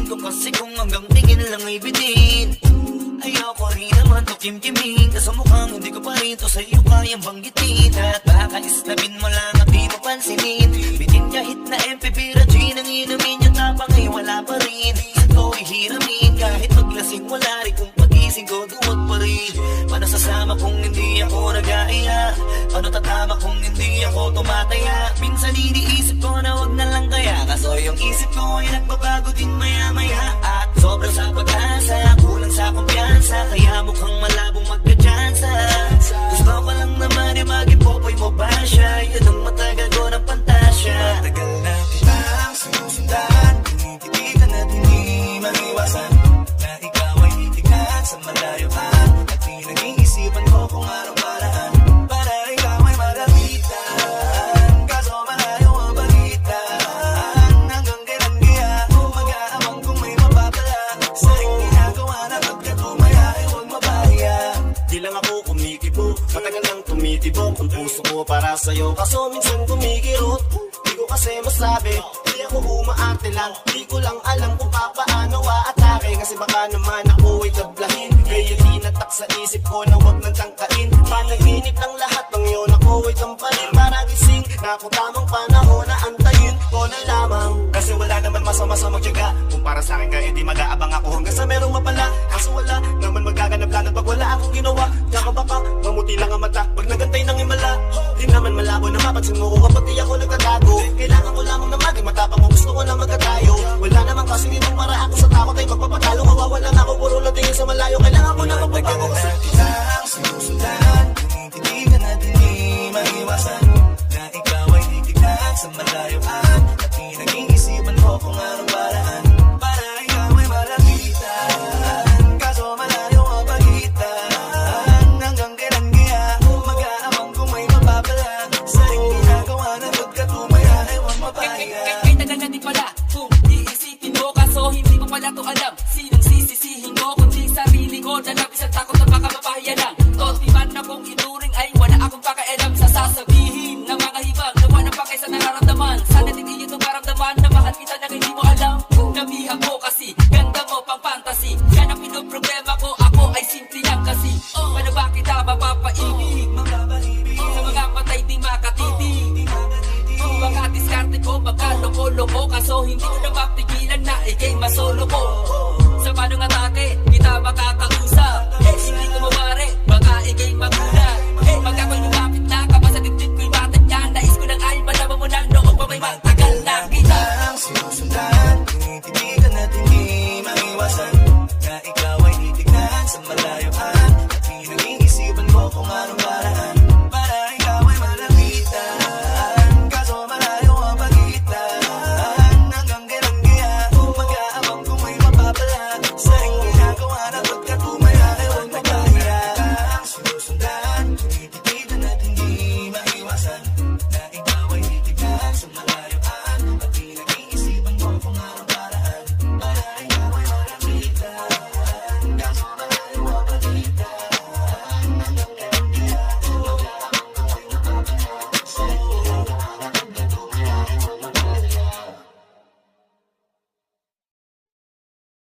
ko kasi kung hanggang tingin lang ay bitin. Ayoko rin naman to kimkimin, kaso mukhang hindi ko pa rin to sa'yo kayang banggitin. At baka islabin mo lang at di mo pansinin. Bitin kahit na MP Virgin ang inumin yung tapang ay wala pa rin. Saan ko ihiramin kahit maglasing wala rin kung pagising ko duwag pa rin. Paano sasama kung hindi ako nag-aaya? Paano tatama kung hindi ako tumataya? Minsan iniisip ko na wag na lang kaya, kaso yung isip ko ay nagbabago din maya-maya. At sobrang sa pag-asa, kulang sa kumpiyansa, kaya mukhang malabong magka-chansa. Gusto ko lang naman yung mag-ipopoy mo ba siya? Yun ang matagal ko ng pantasya. Matagal na kitang sinusundan, tinititigan na di maiwasan na ikaw ay titignan sa malayuan. At pinag-iisipan ko kung anong paraan para ikaw ay malapitan. Kaso malayo ang balitan. Hanggang kailan kaya mag-aamang kung may mapapala sa ring ginagawa na pagkat tumaya ay huwag mabahiya. Di lang ako kumikibo, matagal nang tumitibok ang puso ko para sa'yo, kaso minsan kumikirot. Di ko kasi masabi, di ako umaarte lang, di ko lang alam kung paano aatake. Kasi baka naman ako ay tablahin, kaya tinatak sa isip ko na wag nang tangkain. Panaginip ng lahat ng yun, ako ay tampalin para gising na ako tamang panahon na antayin ko na lamang. Kasi wala naman masama sa magtiyaga, kung para sa akin kaya di mag-aabang ako hanggang sa merong mapala. Kaso wala naman magaganap lang pag wala akong ginawa. Kaka baka mamuti lang ang mata pag nagantay ng himala. Di naman malabo na mapansin mo ko kapag di ako nagtatago. Kailangan ko lamang na maging matapang mo, gusto ko na magkatayo. Wala naman kasi ninong para ako sa takot ay magpapatalo. Mawawala na ako, puro lang tingin sa malayo. Kailangan ko na magpapago kasi kitang sinusundan, tinititigan na di maiwasan na ikaw ay titignan sa malayuan. At pinag-iisipan ko kung anong paraan para ikaw ay malapitan. Kaso malayo ang pagitan. Hanggang kailan kaya mag-aamang kung may mapapala sa ring ginagawa na pagkat tumaya ay huwag mapahiya. Kahit tagal na di pala kung iisipin mo, kaso hindi ko pala to alam. Sinong sisisihin ko kundi sarili ko na lang isang takot na baka mapahiya lang. Toti man na kung ituring ay wala akong pakialam sa sasabihin ng mga hibang na wala pa kayo sa nararamdaman. Sana din iyo itong maramdaman na mahal kita na hindi mo alam. Nabihan mo kasi, ganda mo pang fantasy. Yan ang pinoproblema ko, ako ay simple lang kasi. Paano ba kita mapapaibig? Sa mga patay di makatitig. Baka diskarte ko, baka loko-loko, kaso hindi ko na mapigilan na ikay masolo ko. Sa paano ng atake, kita makaka